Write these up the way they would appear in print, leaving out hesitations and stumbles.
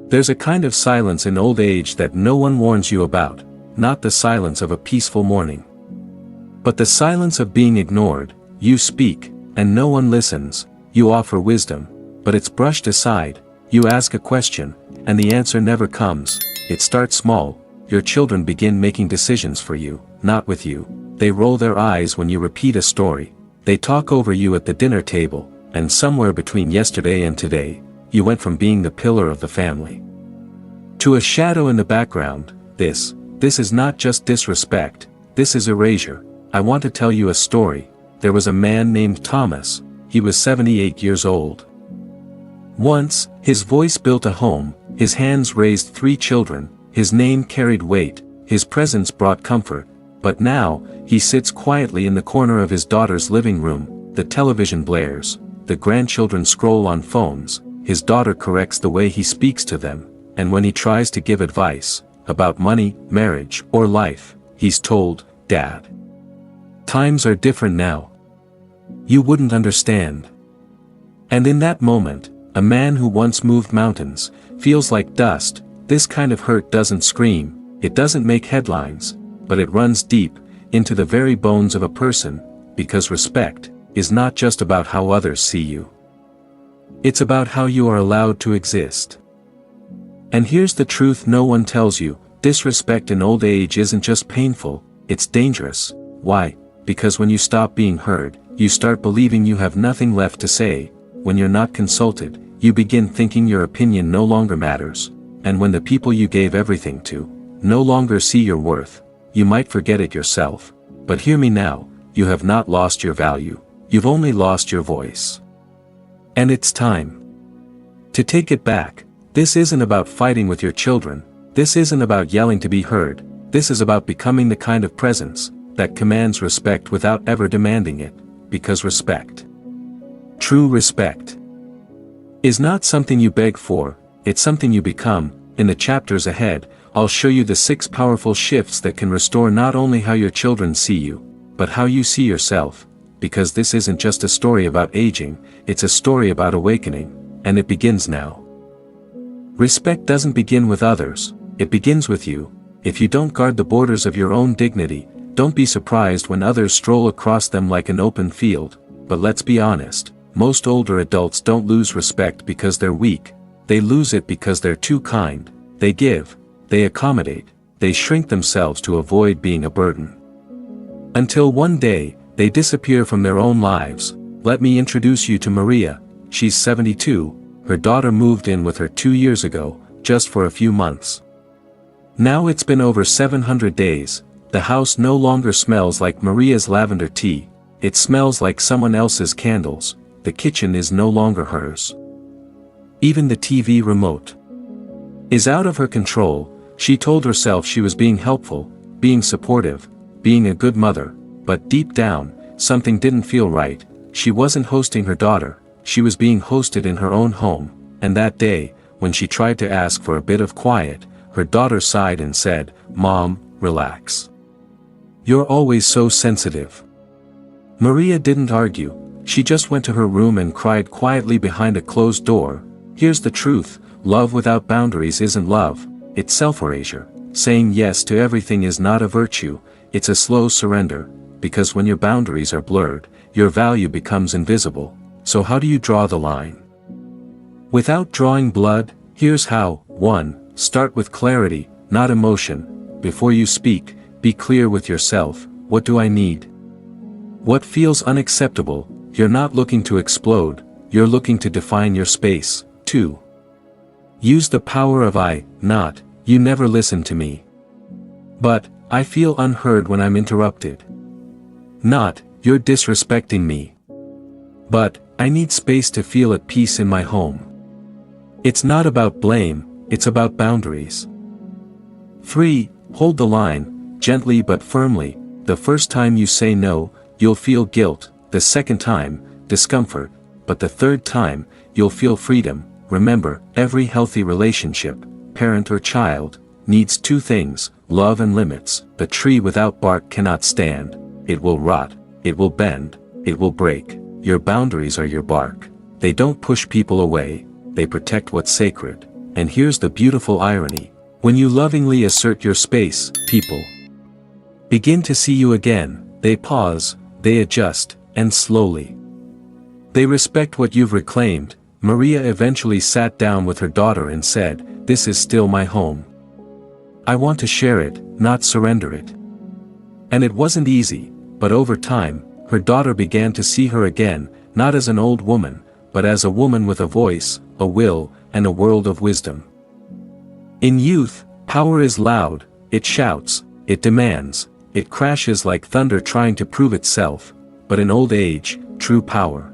There's a kind of silence in old age that no one warns you about, not the silence of a peaceful morning, but the silence of being ignored. You speak, and no one listens. You offer wisdom, but it's brushed aside. You ask a question, and the answer never comes. It starts small. Your children begin making decisions for you, not with you. They roll their eyes when you repeat a story. They talk over you at the dinner table, and somewhere between yesterday and today, you went from being the pillar of the family to a shadow in the background. This is not just disrespect, this is erasure. I want to tell you a story. There was a man named Thomas. He was 78 years old. Once, his voice built a home, his hands raised 3 children, his name carried weight, his presence brought comfort. But now, he sits quietly in the corner of his daughter's living room. The television blares, the grandchildren scroll on phones, his daughter corrects the way he speaks to them, and when he tries to give advice, about money, marriage, or life, he's told, "Dad, times are different now. You wouldn't understand." And in that moment, a man who once moved mountains, feels like dust. This kind of hurt doesn't scream, it doesn't make headlines, but it runs deep, into the very bones of a person, because respect is not just about how others see you. It's about how you are allowed to exist. And here's the truth no one tells you: disrespect in old age isn't just painful, it's dangerous. Why? Because when you stop being heard, you start believing you have nothing left to say. When you're not consulted, you begin thinking your opinion no longer matters. And when the people you gave everything to no longer see your worth, you might forget it yourself. But hear me now, you have not lost your value, you've only lost your voice. And it's time to take it back. This isn't about fighting with your children, this isn't about yelling to be heard, this is about becoming the kind of presence that commands respect without ever demanding it, because respect, true respect, is not something you beg for, it's something you become. In the chapters ahead, I'll show you the 6 powerful shifts that can restore not only how your children see you, but how you see yourself, because this isn't just a story about aging, it's a story about awakening, and it begins now. Respect doesn't begin with others, it begins with you. If you don't guard the borders of your own dignity, don't be surprised when others stroll across them like an open field. But let's be honest, most older adults don't lose respect because they're weak, they lose it because they're too kind. They give, they accommodate, they shrink themselves to avoid being a burden. Until one day, they disappear from their own lives. Let me introduce you to Maria. She's 72, her daughter moved in with her 2 years ago, just for a few months. Now it's been over 700 days, the house no longer smells like Maria's lavender tea, it smells like someone else's candles, the kitchen is no longer hers. Even the TV remote is out of her control. She told herself she was being helpful, being supportive, being a good mother, but deep down, something didn't feel right. She wasn't hosting her daughter, she was being hosted in her own home, and that day, when she tried to ask for a bit of quiet, her daughter sighed and said, "Mom, relax. You're always so sensitive." Maria didn't argue, she just went to her room and cried quietly behind a closed door. Here's the truth, love without boundaries isn't love, it's self-erasure. Saying yes to everything is not a virtue, it's a slow surrender, because when your boundaries are blurred, your value becomes invisible. So how do you draw the line? Without drawing blood, here's how. 1. Start with clarity, not emotion. Before you speak, be clear with yourself. What do I need? What feels unacceptable? You're not looking to explode, you're looking to define your space. 2. Use the power of I, not, you never listen to me. But, I feel unheard when I'm interrupted. Not, you're disrespecting me. But, I need space to feel at peace in my home. It's not about blame, it's about boundaries. 3. Hold the line, gently but firmly. The first time you say no, you'll feel guilt, the second time, discomfort, but the third time, you'll feel freedom. Remember, every healthy relationship, parent or child, needs 2 things, love and limits. The tree without bark cannot stand, it will rot, it will bend, it will break. Your boundaries are your bark. They don't push people away, they protect what's sacred. and here's the beautiful irony. When you lovingly assert your space, people begin to see you again. They pause, they adjust, and slowly they respect what you've reclaimed. Maria eventually sat down with her daughter and said, "This is still my home. I want to share it, not surrender it." And it wasn't easy, but over time, her daughter began to see her again, not as an old woman, but as a woman with a voice, a will, and a world of wisdom. In youth, power is loud, it shouts, it demands, it crashes like thunder trying to prove itself, but in old age, true power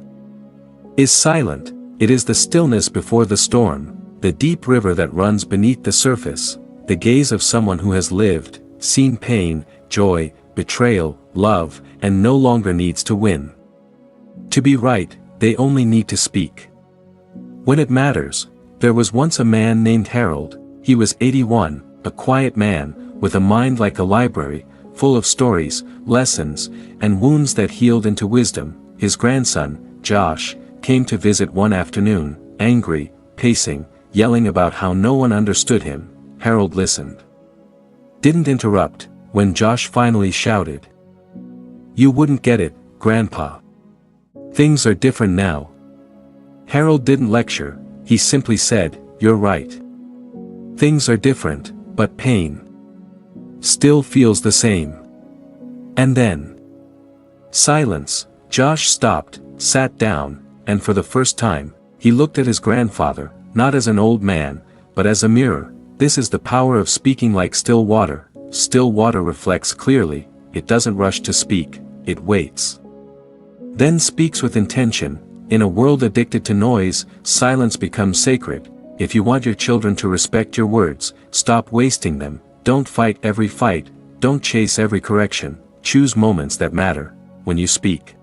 is silent. It is the stillness before the storm, the deep river that runs beneath the surface, the gaze of someone who has lived, seen pain, joy, betrayal, love, and no longer needs to win. To be right, they only need to speak when it matters. There was once a man named Harold. He was 81, a quiet man, with a mind like a library, full of stories, lessons, and wounds that healed into wisdom. His grandson, Josh, came to visit one afternoon, angry, pacing, yelling about how no one understood him. Harold listened. Didn't interrupt. When Josh finally shouted, "You wouldn't get it, Grandpa. Things are different now." Harold didn't lecture, he simply said, "You're right. Things are different, but pain still feels the same." And then silence. Josh stopped, sat down, and for the first time, he looked at his grandfather, not as an old man, but as a mirror. This is the power of speaking like still water. Still water reflects clearly, it doesn't rush to speak, it waits. Then speaks with intention. In a world addicted to noise, silence becomes sacred. If you want your children to respect your words, stop wasting them. Don't fight every fight, don't chase every correction. Choose moments that matter. When you speak,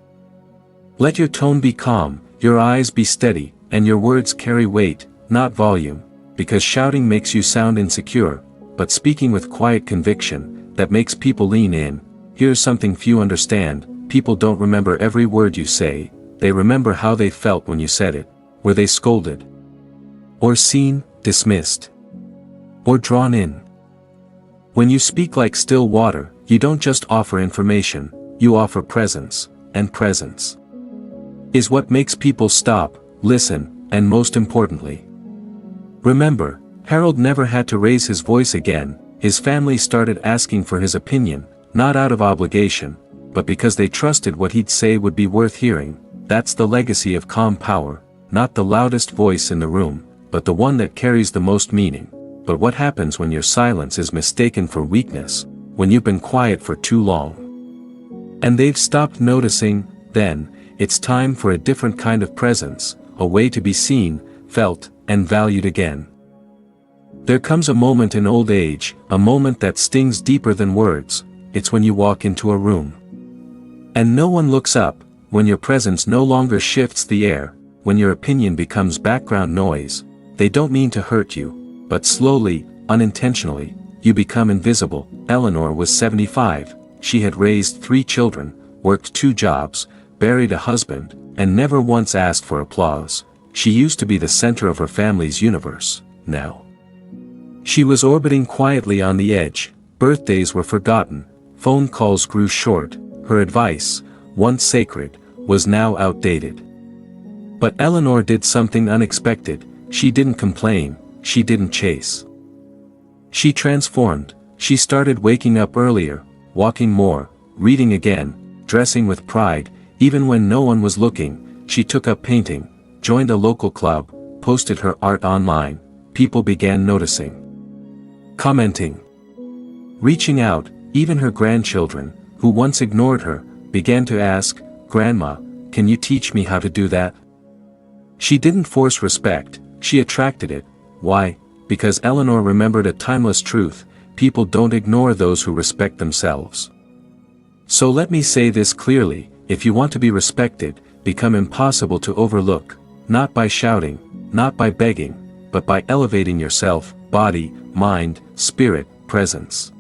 let your tone be calm, your eyes be steady, and your words carry weight, not volume, because shouting makes you sound insecure, but speaking with quiet conviction, that makes people lean in. Here's something few understand: people don't remember every word you say, they remember how they felt when you said it. Were they scolded? Or seen, dismissed? Or drawn in? When you speak like still water, you don't just offer information, you offer presence, and presence is what makes people stop, listen, and most importantly, remember. Harold never had to raise his voice again. His family started asking for his opinion, not out of obligation, but because they trusted what he'd say would be worth hearing. That's the legacy of calm power, not the loudest voice in the room, but the one that carries the most meaning. But what happens when your silence is mistaken for weakness, when you've been quiet for too long, and they've stopped noticing? Then, it's time for a different kind of presence, a way to be seen, felt, and valued again. There comes a moment in old age, a moment that stings deeper than words. It's when you walk into a room and no one looks up, when your presence no longer shifts the air, when your opinion becomes background noise. They don't mean to hurt you, but slowly, unintentionally, you become invisible. Eleanor was 75, she had raised 3 children, worked 2 jobs, buried a husband, and never once asked for applause. She used to be the center of her family's universe. Now she was orbiting quietly on the edge. Birthdays were forgotten, phone calls grew short, her advice, once sacred, was now outdated. But Eleanor did something unexpected. She didn't complain, she didn't chase. She transformed. She started waking up earlier, walking more, reading again, dressing with pride, even when no one was looking. She took up painting, joined a local club, posted her art online. People began noticing, commenting, reaching out. Even her grandchildren, who once ignored her, began to ask, "Grandma, can you teach me how to do that?" She didn't force respect, she attracted it. Why? Because Eleanor remembered a timeless truth: people don't ignore those who respect themselves. So let me say this clearly: if you want to be respected, become impossible to overlook, not by shouting, not by begging, but by elevating yourself, body, mind, spirit, presence.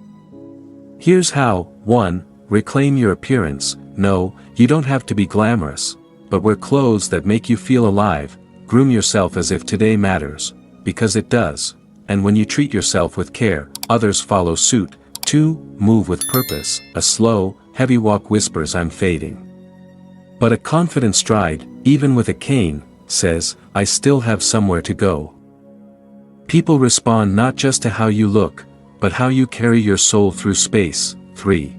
Here's how. 1. Reclaim your appearance. No, you don't have to be glamorous, but wear clothes that make you feel alive. Groom yourself as if today matters. because it does. And when you treat yourself with care, others follow suit. 2. Move with purpose. A slow, heavy walk whispers I'm fading. But a confident stride, even with a cane, says, I still have somewhere to go. People respond not just to how you look, but how you carry your soul through space. 3.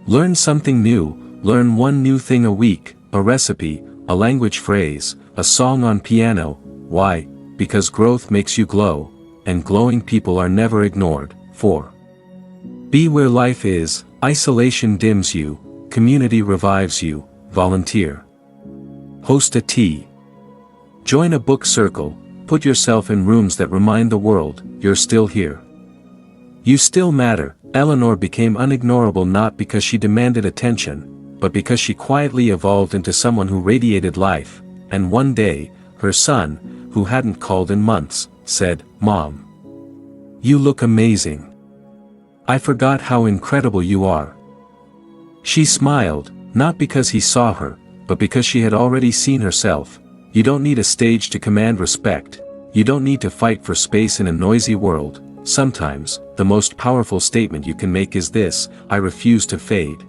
Learn something new. Learn one new thing a week, a recipe, a language phrase, a song on piano. Why? Because growth makes you glow, and glowing people are never ignored. 4. Be where life is. Isolation dims you, community revives you. Volunteer. Host a tea. Join a book circle. Put yourself in rooms that remind the world, you're still here. You still matter. Eleanor became unignorable not because she demanded attention, but because she quietly evolved into someone who radiated life, and one day, her son, who hadn't called in months, said, Mom, you look amazing. I forgot how incredible you are. She smiled, not because he saw her, but because she had already seen herself. You don't need a stage to command respect. You don't need to fight for space in a noisy world. Sometimes, the most powerful statement you can make is this: I refuse to fade.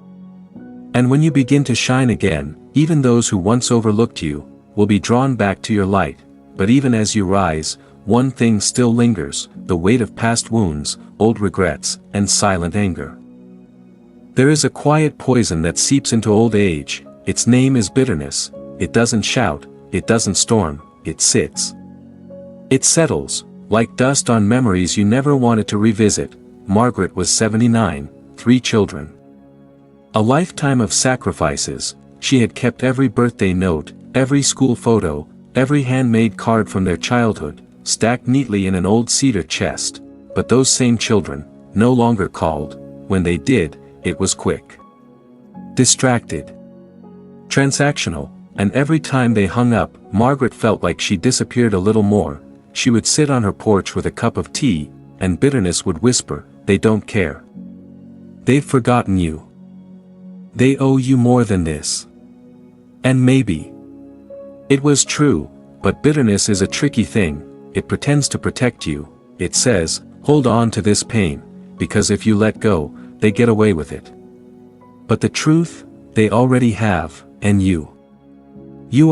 And when you begin to shine again, even those who once overlooked you, will be drawn back to your light. But even as you rise, one thing still lingers: the weight of past wounds, old regrets, and silent anger. There is a quiet poison that seeps into old age. Its name is bitterness. It doesn't shout, it doesn't storm, it sits. It settles, like dust on memories you never wanted to revisit. Margaret was 79, 3 children. A lifetime of sacrifices. She had kept every birthday note, every school photo, every handmade card from their childhood, stacked neatly in an old cedar chest. But those same children no longer called. When they did, it was quick, distracted, transactional, and every time they hung up, Margaret felt like she disappeared a little more. She would sit on her porch with a cup of tea, and bitterness would whisper, they don't care. They've forgotten you. They owe you more than this. And maybe it was true, but bitterness is a tricky thing. It pretends to protect you. It says, hold on to this pain, because if you let go, they get away with it. But the truth, they already have, and you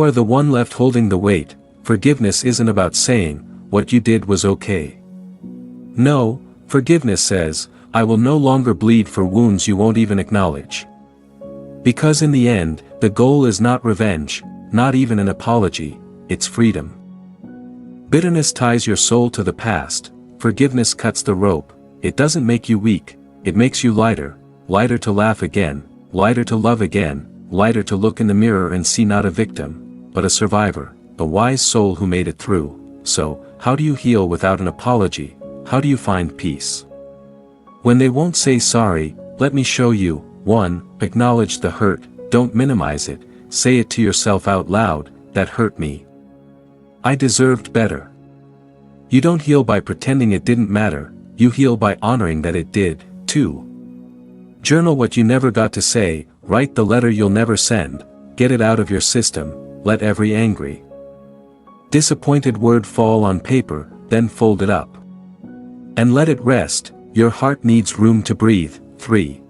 are the one left holding the weight. Forgiveness isn't about saying, what you did was okay. No, forgiveness says, I will no longer bleed for wounds you won't even acknowledge. Because in the end, the goal is not revenge, not even an apology, it's freedom. Bitterness ties your soul to the past. Forgiveness cuts the rope. It doesn't make you weak, it makes you lighter, lighter to laugh again, lighter to love again, lighter to look in the mirror and see not a victim, but a survivor, a wise soul who made it through. So, how do you heal without an apology? How do you find peace? When they won't say sorry, let me show you. 1. Acknowledge the hurt, don't minimize it, say it to yourself out loud, that hurt me. I deserved better. You don't heal by pretending it didn't matter, you heal by honoring that it did. 2. Journal what you never got to say, write the letter you'll never send, get it out of your system, let every angry, disappointed word fall on paper, then fold it up. And let it rest, your heart needs room to breathe. 3.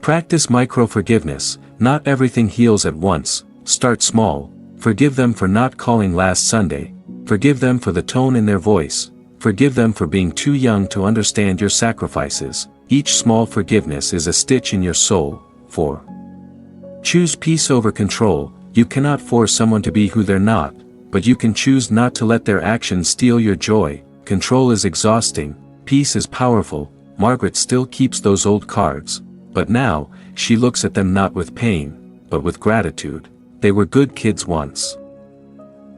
Practice micro-forgiveness, not everything heals at once, start small, forgive them for not calling last Sunday, forgive them for the tone in their voice, forgive them for being too young to understand your sacrifices. Each small forgiveness is a stitch in your soul. 4. Choose peace over control. You cannot force someone to be who they're not, but you can choose not to let their actions steal your joy. Control is exhausting, peace is powerful. Margaret still keeps those old cards, but now, she looks at them not with pain, but with gratitude. They were good kids once.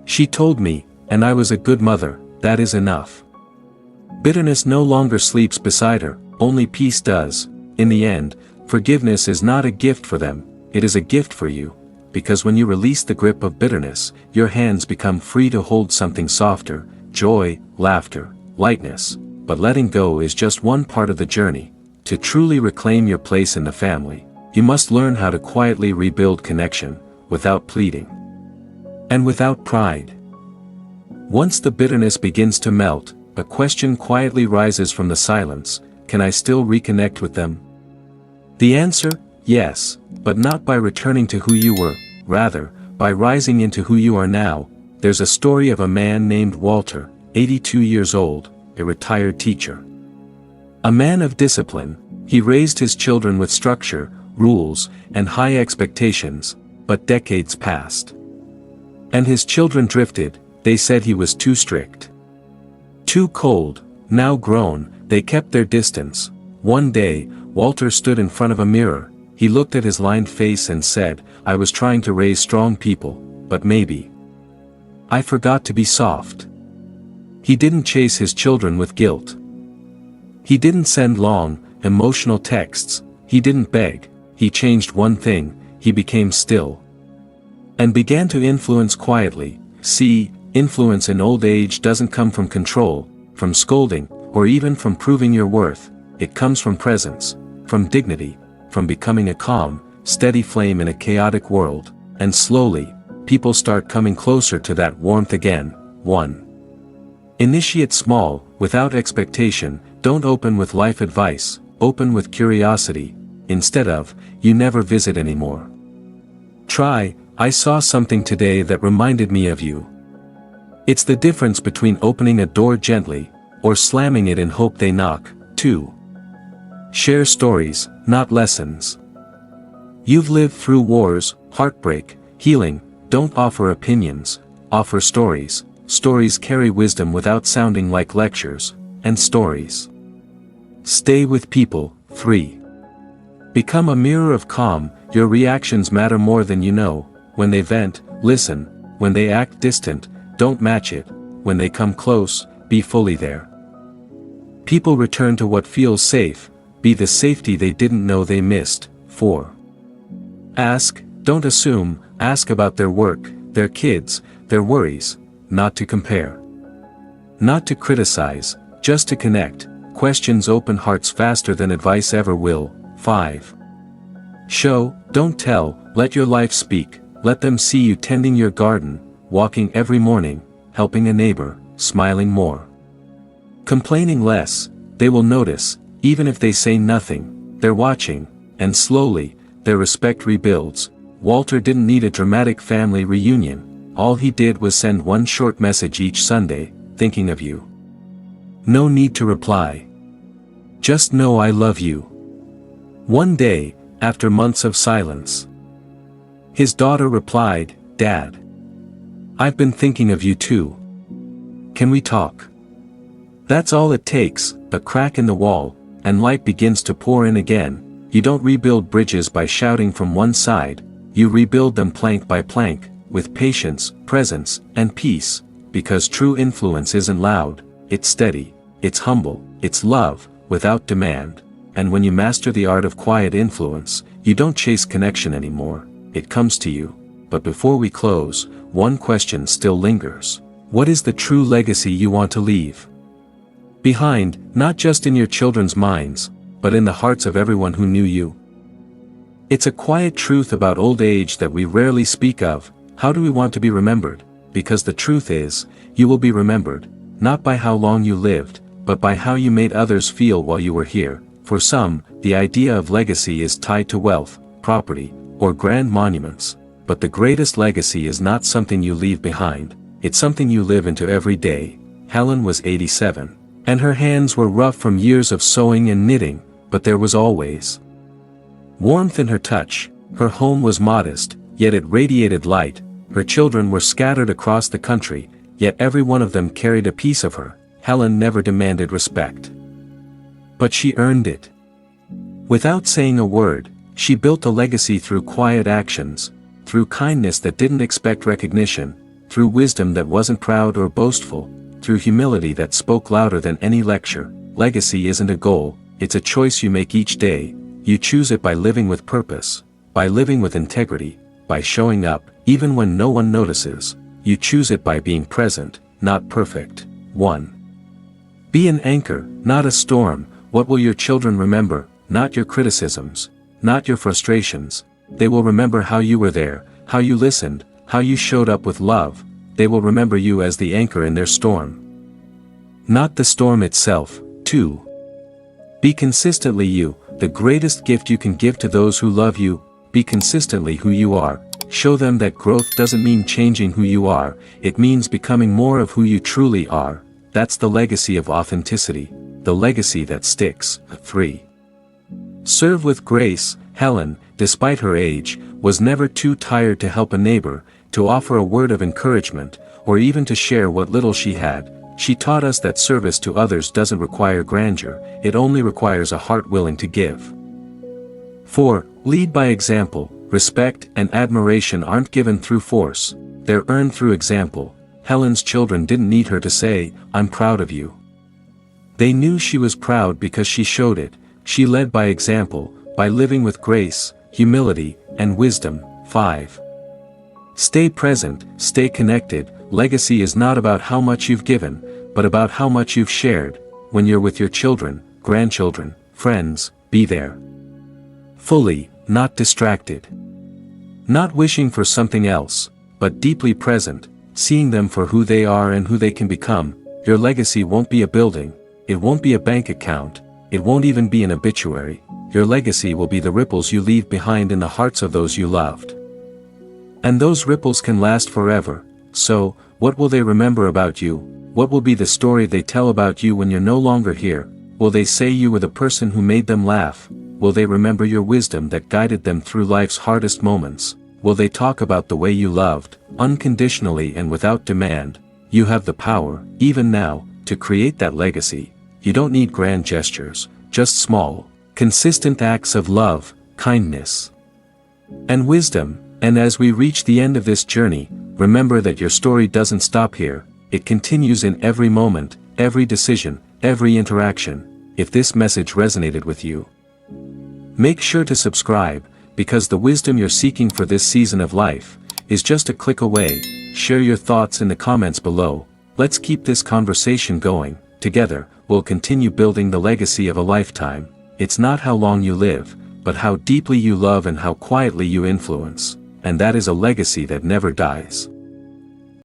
She told me, and I was a good mother, that is enough. Bitterness no longer sleeps beside her, only peace does. In the end, forgiveness is not a gift for them, it is a gift for you. Because when you release the grip of bitterness, your hands become free to hold something softer, joy, laughter, lightness. But letting go is just one part of the journey. To truly reclaim your place in the family, you must learn how to quietly rebuild connection, without pleading. And without pride. Once the bitterness begins to melt, a question quietly rises from the silence: can I still reconnect with them? The answer: yes, but not by returning to who you were, rather, by rising into who you are now. There's a story of a man named Walter, 82 years old, a retired teacher. A man of discipline, he raised his children with structure, rules, and high expectations, but decades passed. And his children drifted. They said he was too strict. Too cold. Now grown, they kept their distance. One day, Walter stood in front of a mirror. He looked at his lined face and said, "I was trying to raise strong people, but maybe I forgot to be soft." He didn't chase his children with guilt. He didn't send long, emotional texts. He didn't beg. He changed one thing: he became still. And began to influence quietly. See, influence in old age doesn't come from control, from scolding, or even from proving your worth. It comes from presence, from dignity, from becoming a calm, steady flame in a chaotic world. And slowly, people start coming closer to that warmth again. 1. Initiate small, without expectation. Don't open with life advice, open with curiosity. Instead of, "You never visit anymore." Try, "I saw something today that reminded me of you." It's the difference between opening a door gently, or slamming it in hope they knock. 2. Share stories, not lessons. You've lived through wars, heartbreak, healing. Don't offer opinions, offer stories. Stories carry wisdom without sounding like lectures. And stories stay with people. 3. Become a mirror of calm. Your reactions matter more than you know. When they vent, listen. When they act distant, don't match it. When they come close, be fully there. People return to what feels safe. Be the safety they didn't know they missed. 4. Ask, don't assume. Ask about their work, their kids, their worries. Not to compare. Not to criticize, just to connect. Questions open hearts faster than advice ever will. 5. Show, don't tell. Let your life speak. Let them see you tending your garden, walking every morning, helping a neighbor, smiling more, complaining less. They will notice, even if they say nothing. They're watching, and slowly, their respect rebuilds. Walter didn't need a dramatic family reunion. All he did was send one short message each Sunday, thinking of you. No need to reply. Just know I love you. One day, after months of silence, his daughter replied, "Dad, I've been thinking of you too. Can we talk?" That's all it takes, a crack in the wall, and light begins to pour in again. You don't rebuild bridges by shouting from one side. You rebuild them plank by plank, with patience, presence, and peace, because true influence isn't loud, it's steady, it's humble, it's love, without demand. And when you master the art of quiet influence, you don't chase connection anymore, it comes to you. But before we close, one question still lingers. What is the true legacy you want to leave behind, not just in your children's minds, but in the hearts of everyone who knew you? It's a quiet truth about old age that we rarely speak of. How do we want to be remembered? Because the truth is, you will be remembered, not by how long you lived, but by how you made others feel while you were here. For some, the idea of legacy is tied to wealth, property, or grand monuments. But the greatest legacy is not something you leave behind, it's something you live into every day. Helen was 87, and her hands were rough from years of sewing and knitting, but there was always warmth in her touch. Her home was modest, yet it radiated light. Her children were scattered across the country, yet every one of them carried a piece of her. Helen never demanded respect, but she earned it. Without saying a word, she built a legacy through quiet actions, through kindness that didn't expect recognition, through wisdom that wasn't proud or boastful, through humility that spoke louder than any lecture. Legacy isn't a goal, it's a choice you make each day. You choose it by living with purpose, by living with integrity, by showing up, even when no one notices. You choose it by being present, not perfect. 1. Be an anchor, not a storm. What will your children remember? Not your criticisms, not your frustrations. They will remember how you were there, how you listened, how you showed up with love. they will remember you as the anchor in their storm. Not the storm itself. 2. Be consistently you. The greatest gift you can give to those who love you. Be consistently who you are. Show them that growth doesn't mean changing who you are, it means becoming more of who you truly are. That's the legacy of authenticity, the legacy that sticks. 3. Serve with grace. Helen, despite her age, was never too tired to help a neighbor, to offer a word of encouragement, or even to share what little she had. She taught us that service to others doesn't require grandeur, it only requires a heart willing to give. 4. Lead by example. Respect and admiration aren't given through force, they're earned through example. Helen's children didn't need her to say, "I'm proud of you." They knew she was proud because she showed it. She led by example, by living with grace, humility, and wisdom. 5. Stay present, stay connected. Legacy is not about how much you've given, but about how much you've shared. When you're with your children, grandchildren, friends, be there. Fully, not distracted. Not wishing for something else, but deeply present, seeing them for who they are and who they can become. Your legacy won't be a building, it won't be a bank account, it won't even be an obituary. Your legacy will be the ripples you leave behind in the hearts of those you loved. And those ripples can last forever. So, what will they remember about you? What will be the story they tell about you when you're no longer here? Will they say you were the person who made them laugh? Will they remember your wisdom that guided them through life's hardest moments? Will they talk about the way you loved, unconditionally and without demand? You have the power, even now, to create that legacy. You don't need grand gestures, just small, consistent acts of love, kindness, and wisdom. And as we reach the end of this journey, remember that your story doesn't stop here, it continues in every moment, every decision, every interaction. If this message resonated with you, make sure to subscribe, because the wisdom you're seeking for this season of life is just a click away. Share your thoughts in the comments below. Let's keep this conversation going. Together, we'll continue building the legacy of a lifetime. It's not how long you live, but how deeply you love and how quietly you influence. And that is a legacy that never dies.